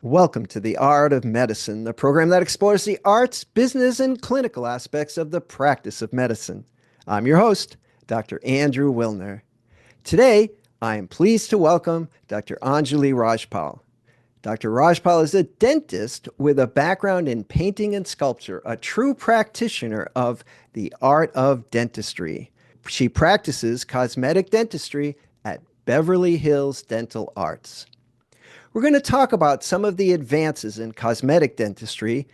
Welcome to the Art of Medicine, the program that explores the arts, business, and clinical aspects of the practice of medicine. I'm your host, Dr. Andrew Wilner. Today, I am pleased to welcome Dr. Anjali Rajpal. Dr. Rajpal is a dentist with a background in painting and sculpture, a true practitioner of the art of dentistry. She practices cosmetic dentistry at Beverly Hills Dental Arts. We're going to talk about some of the advances in cosmetic dentistry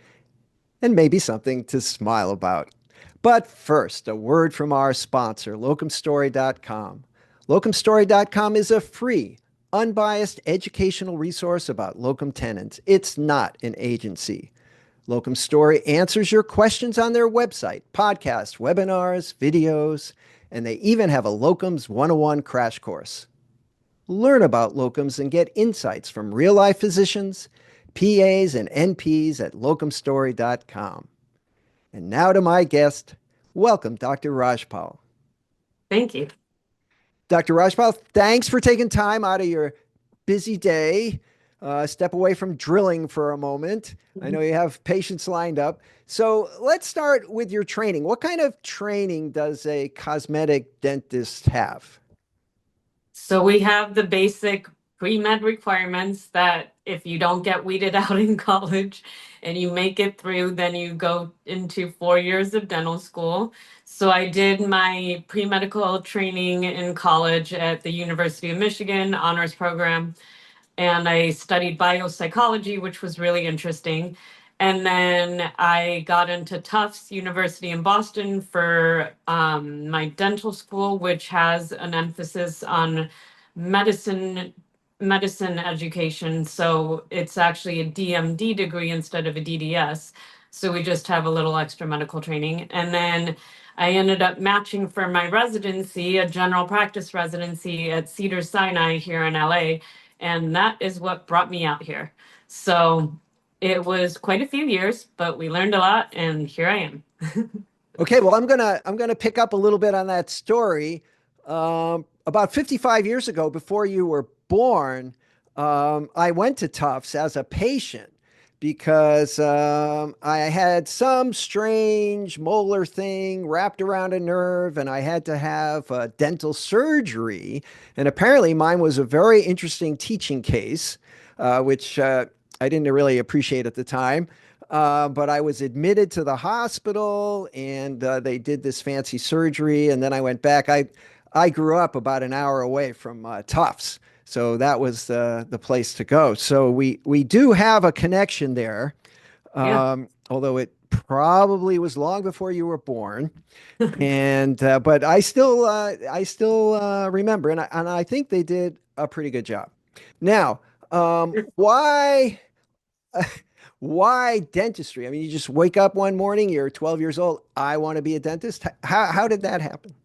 and maybe something to smile about. But first, a word from our sponsor, locumstory.com. Locumstory.com is a free, unbiased educational resource about locum tenens. It's not an agency. Locum Story answers your questions on their website, podcasts, webinars, videos, and they even have a Locums 101 crash course. Learn about locums and get insights from real-life physicians, PAs, and NPs at locumstory.com. And now to my guest. Welcome, Dr. Rajpal. Thank you. Dr. Rajpal, thanks for taking time out of your busy day. Step away from drilling for a moment. I know you have patients lined up. So let's start with your training. What kind of training does a cosmetic dentist have? So we have the basic pre-med requirements that if you don't get weeded out in college and you make it through, then you go into 4 years of dental school. So I did my pre-medical training in college at the University of Michigan honors program, and I studied biopsychology, which was really interesting. And then I got into Tufts University in Boston for my dental school, which has an emphasis on medicine medicine education. So it's actually a DMD degree instead of a DDS. So we just have a little extra medical training. And then I ended up matching for my residency, a general practice residency at Cedars-Sinai here in LA. And that is what brought me out here. So it was quite a few years, but we learned a lot, and here I am. Okay, well, I'm gonna pick up a little bit on that story. About 55 years ago, before you were born, I went to Tufts as a patient because I had some strange molar thing wrapped around a nerve, and I had to have dental surgery. And apparently, mine was a very interesting teaching case, which I didn't really appreciate at the time. But I was admitted to the hospital and they did this fancy surgery. And then I went back. I grew up about an hour away from Tufts. So that was the place to go. So we do have a connection there, Yeah. although it probably was long before you were born. And but I still remember, and I think they did a pretty good job. Now, why? Why dentistry? I mean, you just wake up one morning, you're 12 years old. I want to be a dentist. How did that happen?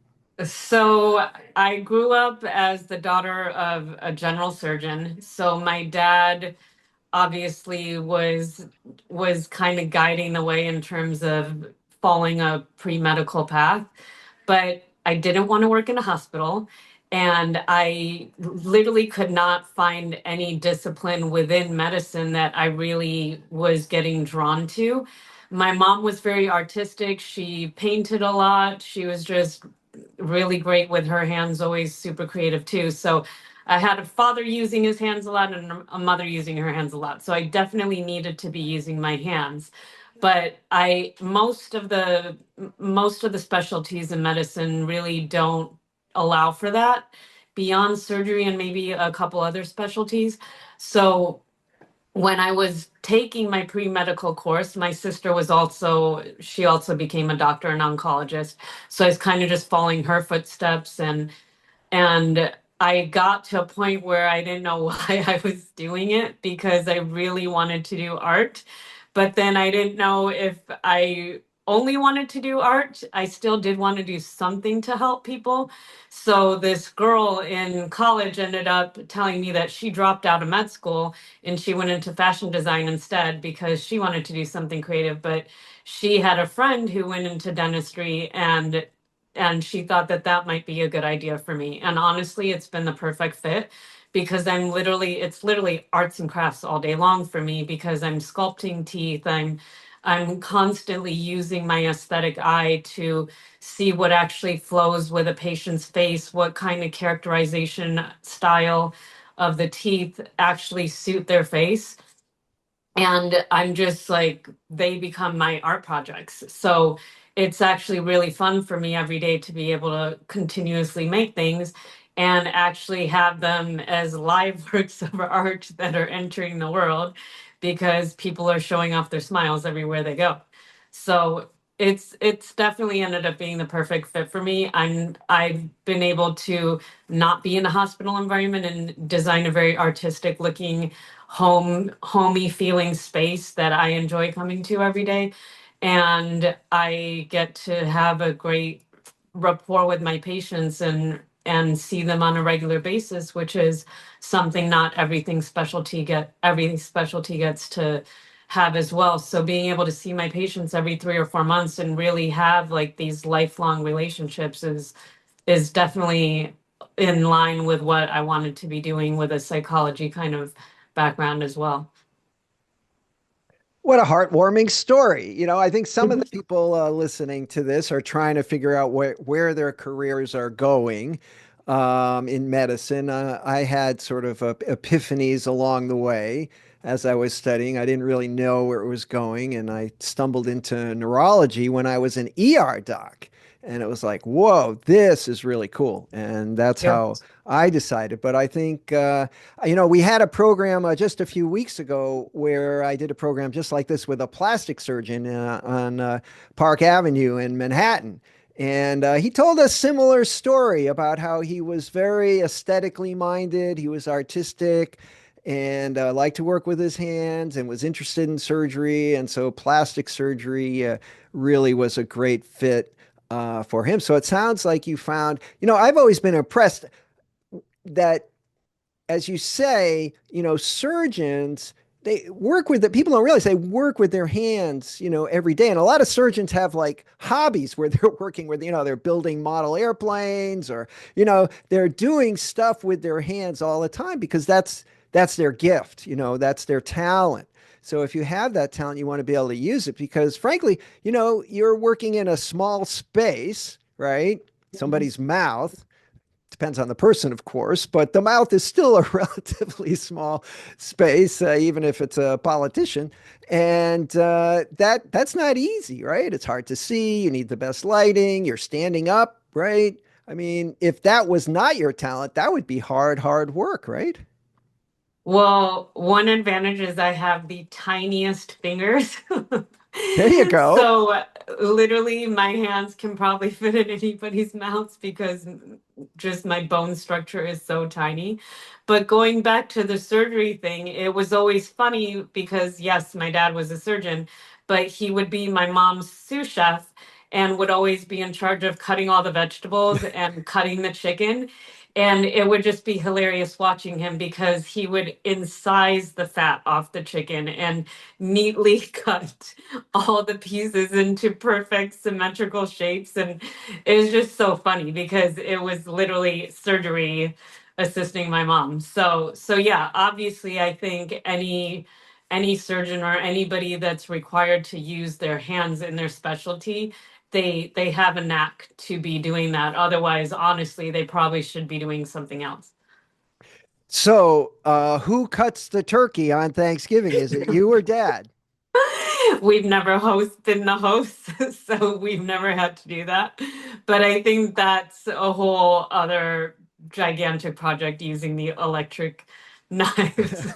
So I grew up as the daughter of a general surgeon. So my dad obviously was kind of guiding the way in terms of following a pre-medical path, but I didn't want to work in a hospital, and I literally could not find any discipline within medicine that I really was getting drawn to. My mom was very artistic. She painted a lot. She was just really great with her hands, always super creative too. So I had a father using his hands a lot and a mother using her hands a lot. So I definitely needed to be using my hands. But I most of the specialties in medicine really don't allow for that beyond surgery and maybe a couple other specialties. So when I was taking my pre-medical course, my sister she also became a doctor and oncologist. So I was kind of just following her footsteps, and I got to a point where I didn't know why I was doing it because I really wanted to do art. But then I didn't know if I only wanted to do art. I still did want to do something to help people. So this girl in college ended up telling me that she dropped out of med school and she went into fashion design instead because she wanted to do something creative. But she had a friend who went into dentistry, and she thought that that might be a good idea for me. And honestly, it's been the perfect fit because it's literally arts and crafts all day long for me because I'm sculpting teeth. I'm constantly using my aesthetic eye to see what actually flows with a patient's face, what kind of characterization style of the teeth actually suit their face. And I'm just like, they become my art projects. So it's actually really fun for me every day to be able to continuously make things and actually have them as live works of art that are entering the world because people are showing off their smiles everywhere they go. So it's definitely ended up being the perfect fit for me. I've been able to not be in a hospital environment and design a very artistic looking homey feeling space that I enjoy coming to every day. And I get to have a great rapport with my patients and see them on a regular basis, which is something not every specialty gets to have as well. So being able to see my patients every 3 or 4 months and really have like these lifelong relationships is definitely in line with what I wanted to be doing with a psychology kind of background as well. What a heartwarming story. I think some of the people listening to this are trying to figure out where their careers are going in medicine. I had sort of epiphanies along the way as I was studying. I didn't really know where it was going, and I stumbled into neurology when I was an ER doc. And it was like, whoa, this is really cool. And that's Yep. how I decided. But I think we had a program just a few weeks ago where I did a program just like this with a plastic surgeon on Park Avenue in Manhattan. And he told a similar story about how he was very aesthetically minded, he was artistic, and liked to work with his hands and was interested in surgery. And so plastic surgery really was a great fit for him. So it sounds like you found, I've always been impressed that, as you say, surgeons, they work with it. People don't realize they work with their hands, every day. And a lot of surgeons have like hobbies where they're working with, they're building model airplanes or, they're doing stuff with their hands all the time because that's their gift, that's their talent. So if you have that talent, you want to be able to use it because frankly, you're working in a small space, right? Somebody's mouth. Depends on the person, of course, but the mouth is still a relatively small space, even if it's a politician. And that's not easy, right? It's hard to see. You need the best lighting. You're standing up, right? I mean, if that was not your talent, that would be hard work, right? Well, one advantage is I have the tiniest fingers. There you go. So literally my hands can probably fit in anybody's mouths because just my bone structure is so tiny. But going back to the surgery thing, it was always funny because yes, my dad was a surgeon, but he would be my mom's sous chef and would always be in charge of cutting all the vegetables and cutting the chicken. And it would just be hilarious watching him because he would incise the fat off the chicken and neatly cut all the pieces into perfect symmetrical shapes. And it was just so funny because it was literally surgery assisting my mom. So yeah, obviously I think any surgeon or anybody that's required to use their hands in their specialty, they have a knack to be doing that. Otherwise, honestly, they probably should be doing something else. So, who cuts the turkey on Thanksgiving? Is it you or dad? We've never been the host, so we've never had to do that. But I think that's a whole other gigantic project using the electric knives.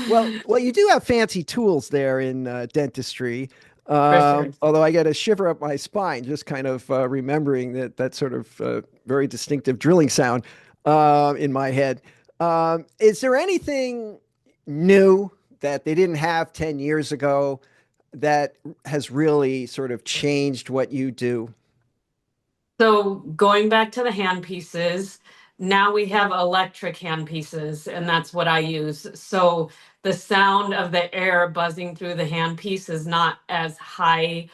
Well, you do have fancy tools there in dentistry. For sure. Although I get a shiver up my spine just kind of remembering that sort of very distinctive drilling sound in my head. Is there anything new that they didn't have 10 years ago that has really sort of changed what you do? So going back to the hand pieces, now we have electric hand pieces, and that's what I use. So the sound of the air buzzing through the hand piece is not as high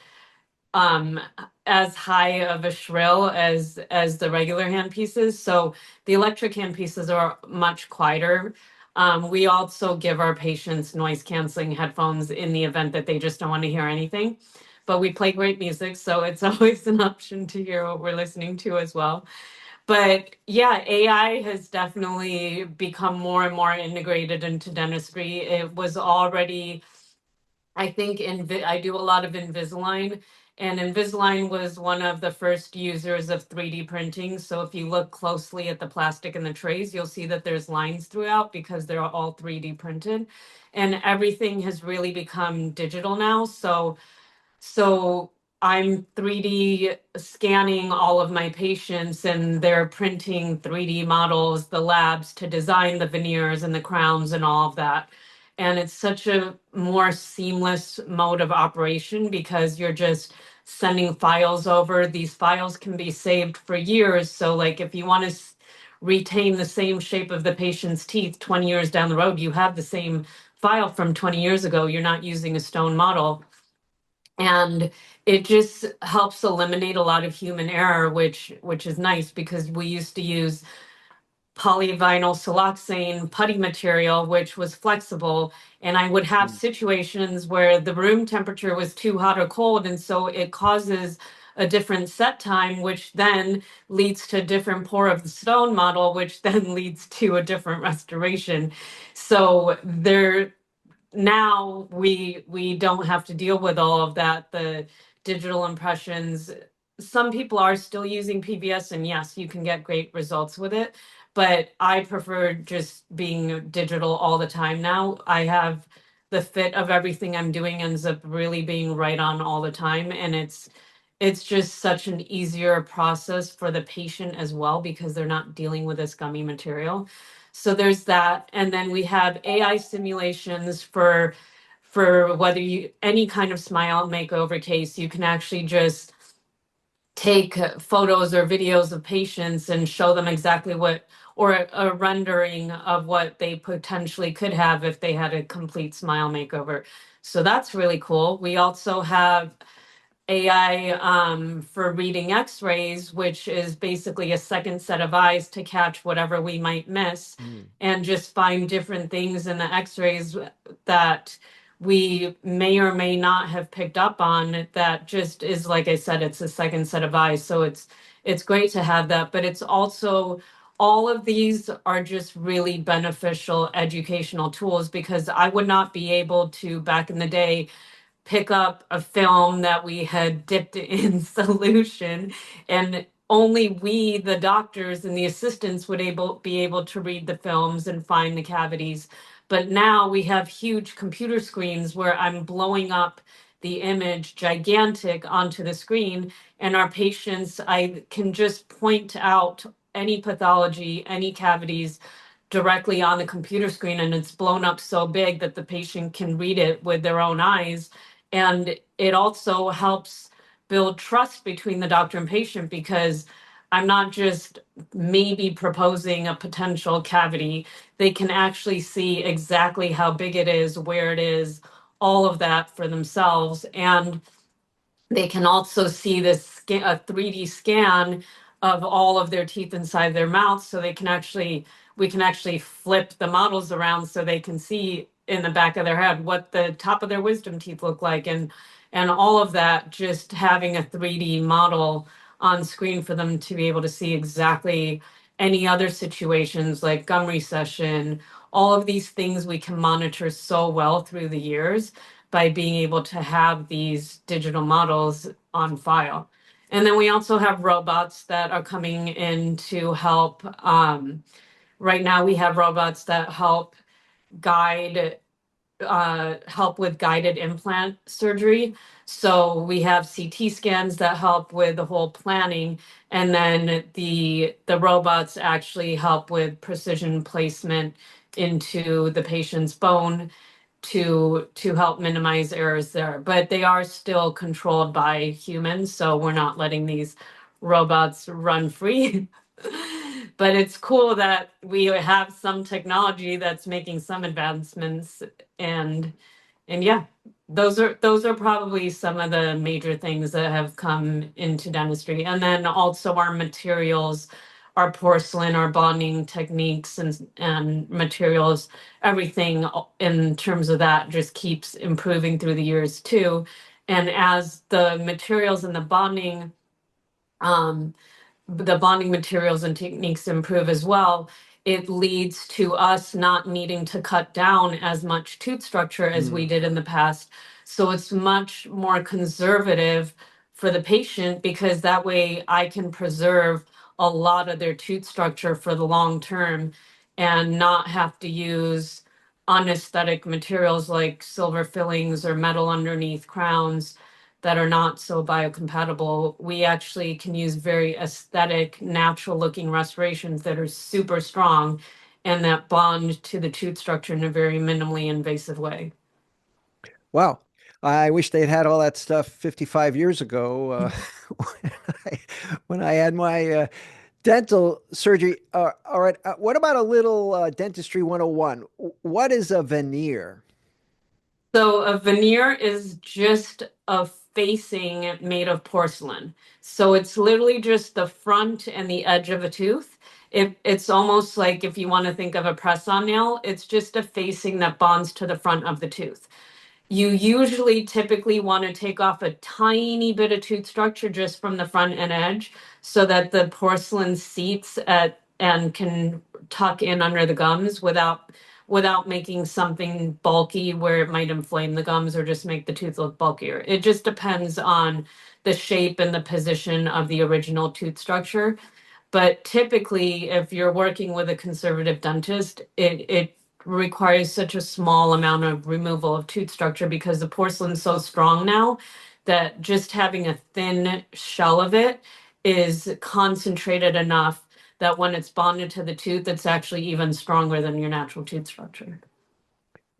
um, as high of a shrill as the regular handpieces. So the electric handpieces are much quieter. We also give our patients noise canceling headphones in the event that they just don't want to hear anything. But we play great music, so it's always an option to hear what we're listening to as well. But yeah, AI has definitely become more and more integrated into dentistry. It was already, I think, I do a lot of Invisalign, and Invisalign was one of the first users of 3D printing. So if you look closely at the plastic in the trays, you'll see that there's lines throughout because they're all 3D printed. And everything has really become digital now. So I'm 3D scanning all of my patients and they're printing 3D models, the labs to design the veneers and the crowns and all of that. And it's such a more seamless mode of operation because you're just sending files over. These files can be saved for years. So like if you want to retain the same shape of the patient's teeth 20 years down the road, you have the same file from 20 years ago. You're not using a stone model, and it just helps eliminate a lot of human error, which is nice because we used to use polyvinyl siloxane putty material, which was flexible, and I would have Mm. situations where the room temperature was too hot or cold, and so it causes a different set time, which then leads to a different pour of the stone model, which then leads to a different restoration. So there, now we don't have to deal with all of that, the digital impressions. Some people are still using PVS, and yes, you can get great results with it, but I prefer just being digital all the time now. I have the fit of everything I'm doing ends up really being right on all the time, and it's just such an easier process for the patient as well because they're not dealing with this gummy material. So there's that. And then we have AI simulations for whether you any kind of smile makeover case. You can actually just take photos or videos of patients and show them exactly what, or a rendering of what they potentially could have if they had a complete smile makeover. So that's really cool. We also have AI for reading X-rays, which is basically a second set of eyes to catch whatever we might miss Mm. and just find different things in the X-rays that we may or may not have picked up on. That just is, like I said, it's a second set of eyes. So it's great to have that, but it's also, all of these are just really beneficial educational tools because I would not be able to, back in the day, pick up a film that we had dipped in solution, and only we, the doctors and the assistants, would be able to read the films and find the cavities. But now we have huge computer screens where I'm blowing up the image gigantic onto the screen, and our patients, I can just point out any pathology, any cavities directly on the computer screen, and it's blown up so big that the patient can read it with their own eyes. And it also helps build trust between the doctor and patient because I'm not just maybe proposing a potential cavity. They can actually see exactly how big it is, where it is, all of that for themselves. And they can also see this a 3D scan of all of their teeth inside their mouth. So we can actually flip the models around so they can see in the back of their head what the top of their wisdom teeth look like, and all of that, just having a 3D model on screen for them to be able to see exactly any other situations like gum recession. All of these things we can monitor so well through the years by being able to have these digital models on file. And then we also have robots that are coming in to help. Right now, we have robots that guide help with guided implant surgery. So we have CT scans that help with the whole planning, and then the robots actually help with precision placement into the patient's bone to help minimize errors there. But they are still controlled by humans, so we're not letting these robots run free. But it's cool that we have some technology that's making some advancements, and yeah. those are probably some of the major things that have come into dentistry. And then also our materials, our porcelain, our bonding techniques and materials, everything in terms of that just keeps improving through the years too. And as um, the bonding materials and techniques improve as well, it leads to us not needing to cut down as much tooth structure as we Mm. did in the past. So it's much more conservative for the patient because that way I can preserve a lot of their tooth structure for the long term and not have to use unesthetic materials like silver fillings or metal underneath crowns that are not so biocompatible. We actually can use very aesthetic, natural looking restorations that are super strong and that bond to the tooth structure in a very minimally invasive way. Wow. I wish they'd had all that stuff 55 years ago when when I had my dental surgery. All right. What about a little dentistry 101? What is a veneer? So a veneer is just a facing made of porcelain. So it's literally just the front and the edge of a tooth. It's almost like if you want to think of a press-on nail, it's just a facing that bonds to the front of the tooth. You usually typically want to take off a tiny bit of tooth structure just from the front and edge so that the porcelain seats at and can tuck in under the gums without making something bulky where it might inflame the gums or just make the tooth look bulkier. It just depends on the shape and the position of the original tooth structure. But typically, if you're working with a conservative dentist, it requires such a small amount of removal of tooth structure because the porcelain's so strong now that just having a thin shell of it is concentrated enough that when it's bonded to the tooth, it's actually even stronger than your natural tooth structure.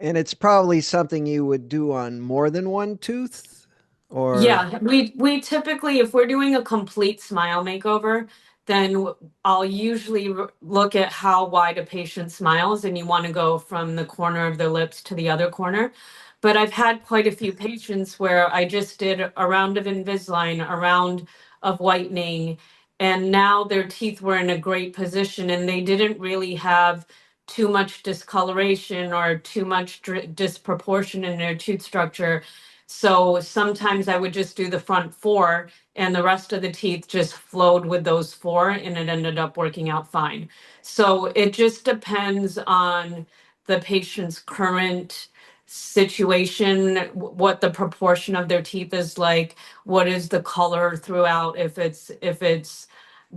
And it's probably something you would do on more than one tooth, or Yeah, we typically, if we're doing a complete smile makeover, then I'll usually look at how wide a patient smiles, and you want to go from the corner of their lips to the other corner. But I've had quite a few patients where I just did a round of Invisalign, a round of whitening, and now their teeth were in a great position, and they didn't really have too much discoloration or too much disproportion in their tooth structure. So sometimes I would just do the front four and the rest of the teeth just flowed with those four and it ended up working out fine. So it just depends on the patient's current situation, what the proportion of their teeth is like, what is the color throughout, if it's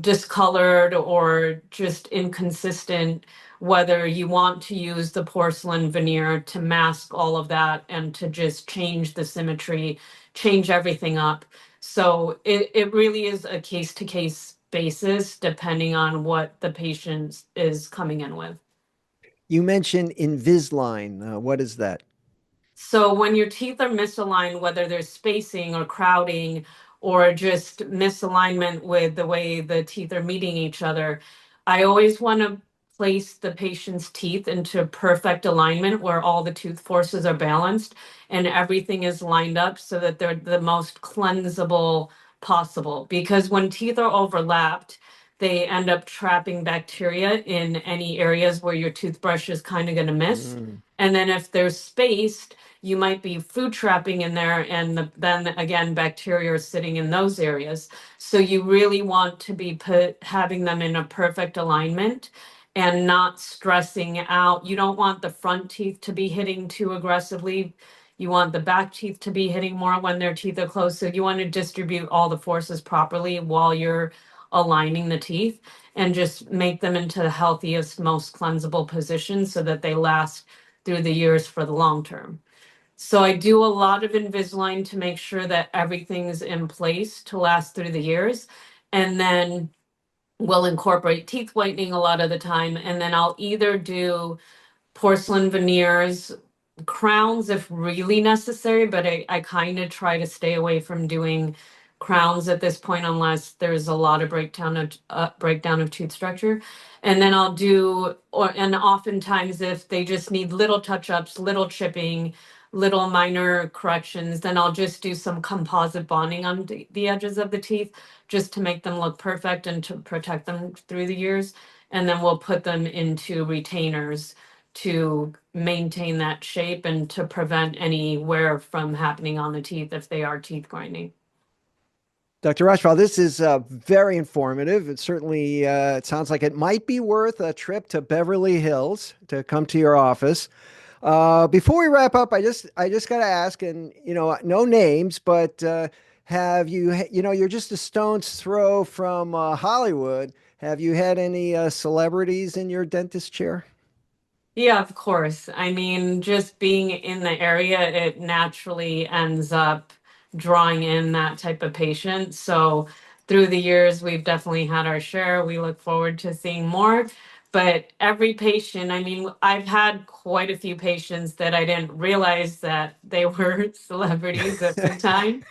discolored or just inconsistent, whether you want to use the porcelain veneer to mask all of that and to just change the symmetry, change everything up. So it really is a case to case basis depending on what the patient is coming in with. you mentioned Invisalign. What is that? So when your teeth are misaligned, whether there's spacing or crowding or just misalignment with the way the teeth are meeting each other, I always want to place the patient's teeth into perfect alignment where all the tooth forces are balanced and everything is lined up so that they're the most cleansable possible. Because when teeth are overlapped, they end up trapping bacteria in any areas where your toothbrush is kind of going to miss. Mm. And then if they're spaced, you might be food trapping in there, and then again, bacteria are sitting in those areas. So you really want to be having them in a perfect alignment and not stressing out. You don't want the front teeth to be hitting too aggressively. You want the back teeth to be hitting more when their teeth are closed. So you want to distribute all the forces properly while you're aligning the teeth and just make them into the healthiest, most cleansable position so that they last through the years for the long term. So I do a lot of Invisalign to make sure that everything's in place to last through the years. And then we'll incorporate teeth whitening a lot of the time. And then I'll either do porcelain veneers, crowns if really necessary, but I kind of try to stay away from doing crowns at this point unless there's a lot of breakdown of tooth structure. And then and oftentimes if they just need little touch-ups, little chipping, little minor corrections. Then I'll just do some composite bonding on the edges of the teeth just to make them look perfect and to protect them through the years. And then we'll put them into retainers to maintain that shape and to prevent any wear from happening on the teeth if they are teeth grinding. Dr. Rajpal, this is very informative. It certainly it sounds like it might be worth a trip to Beverly Hills to come to your office. Before we wrap up, I just got to ask, and no names, but have you, you're just a stone's throw from Hollywood. Have you had any celebrities in your dentist chair? Yeah, of course. I mean, just being in the area, it naturally ends up drawing in that type of patient. So through the years, we've definitely had our share. We look forward to seeing more. But every patient, I mean, I've had quite a few patients that I didn't realize that they were celebrities at the time.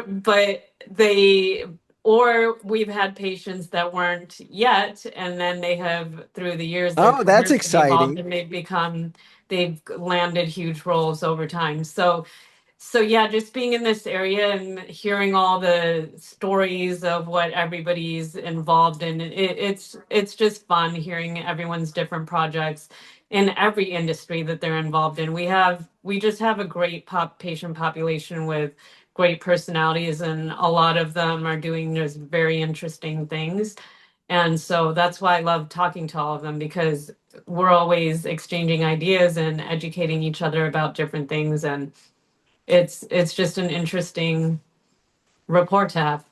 But they or we've had patients that weren't yet, and then they have, through the years, their Oh, that's careers have evolved exciting. and they've landed huge roles over time. So yeah, just being in this area and hearing all the stories of what everybody's involved in, it's just fun hearing everyone's different projects in every industry that they're involved in. We just have a great patient population with great personalities, and a lot of them are doing just very interesting things. And so that's why I love talking to all of them, because we're always exchanging ideas and educating each other about different things, and it's just an interesting rapport to have.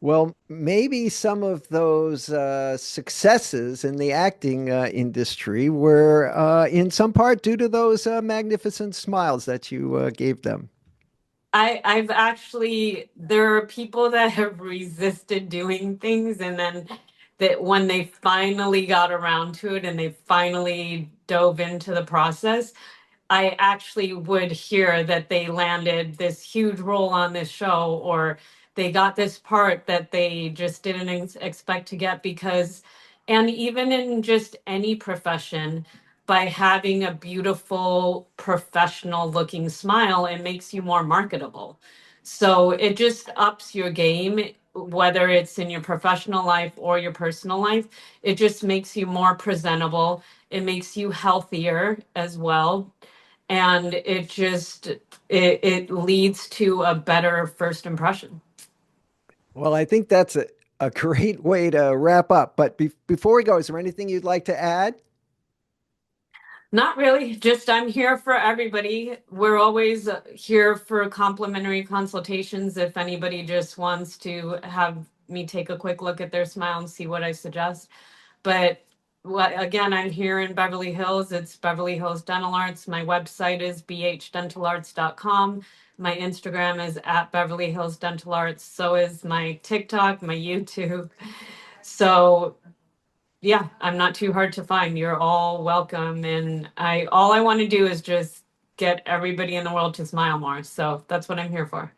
Well, maybe some of those successes in the acting industry were in some part due to those magnificent smiles that you gave them. I've actually, there are people that have resisted doing things, and then that when they finally got around to it and they finally dove into the process, I actually would hear that they landed this huge role on this show, or they got this part that they just didn't expect to get. Because, and even in just any profession, by having a beautiful, professional looking smile, it makes you more marketable. So it just ups your game, whether it's in your professional life or your personal life. It just makes you more presentable. It makes you healthier as well, and it leads to a better first impression. Well, I think that's a great way to wrap up. But before we go, is there anything you'd like to add? Not really, just I'm here for everybody. We're always here for complimentary consultations if anybody just wants to have me take a quick look at their smile and see what I suggest. But again, I'm here in Beverly Hills. It's Beverly Hills Dental Arts. My website is bhdentalarts.com. My Instagram is at Beverly Hills Dental Arts. So is my TikTok, my YouTube. So yeah, I'm not too hard to find. You're all welcome. And all I want to do is just get everybody in the world to smile more. So that's what I'm here for.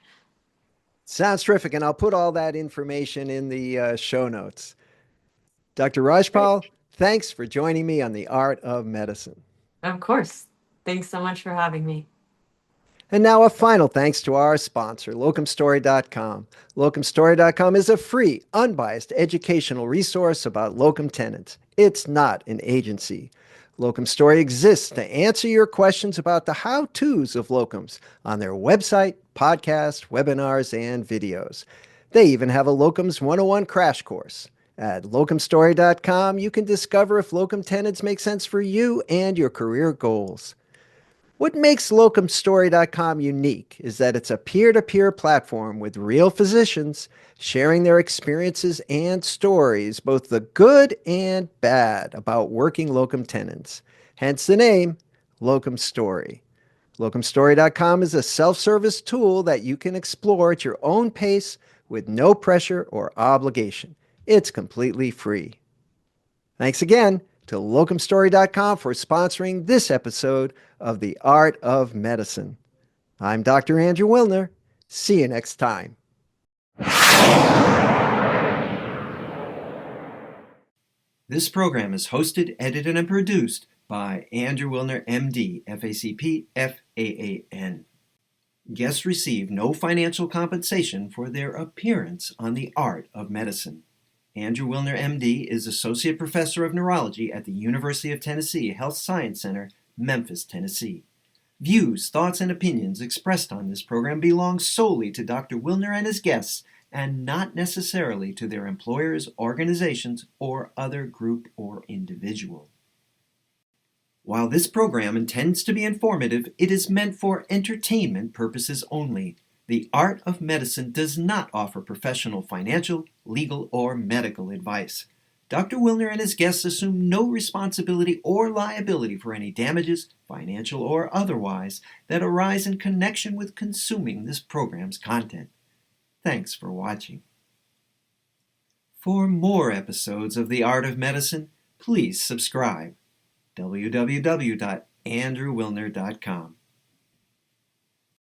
Sounds terrific. And I'll put all that information in the show notes. Dr. Great. Rajpal, thanks for joining me on the Art of Medicine. Of course. Thanks so much for having me. And now a final thanks to our sponsor, locumstory.com. Locumstory.com is a free, unbiased educational resource about locum tenens. It's not an agency. Locum Story exists to answer your questions about the how-tos of locums on their website, podcast, webinars, and videos. They even have a Locums 101 crash course. At locumstory.com, you can discover if locum tenens make sense for you and your career goals. What makes locumstory.com unique is that it's a peer-to-peer platform with real physicians sharing their experiences and stories, both the good and bad, about working locum tenens. Hence the name, Locum Story. Locumstory.com is a self-service tool that you can explore at your own pace with no pressure or obligation. It's completely free. Thanks again to locumstory.com for sponsoring this episode of The Art of Medicine. I'm Dr. Andrew Wilner. See you next time. This program is hosted, edited, and produced by Andrew Wilner, MD, FACP, FAAN. Guests receive no financial compensation for their appearance on the art of medicine. Andrew Wilner, MD, is Associate Professor of Neurology at the University of Tennessee Health Science Center, Memphis, Tennessee. Views, thoughts, and opinions expressed on this program belong solely to Dr. Wilner and his guests and not necessarily to their employers, organizations, or other group or individual. While this program intends to be informative, it is meant for entertainment purposes only. The Art of Medicine does not offer professional financial, legal, or medical advice. Dr. Wilner and his guests assume no responsibility or liability for any damages, financial or otherwise, that arise in connection with consuming this program's content. Thanks for watching. For more episodes of The Art of Medicine, please subscribe. www.andrewwilner.com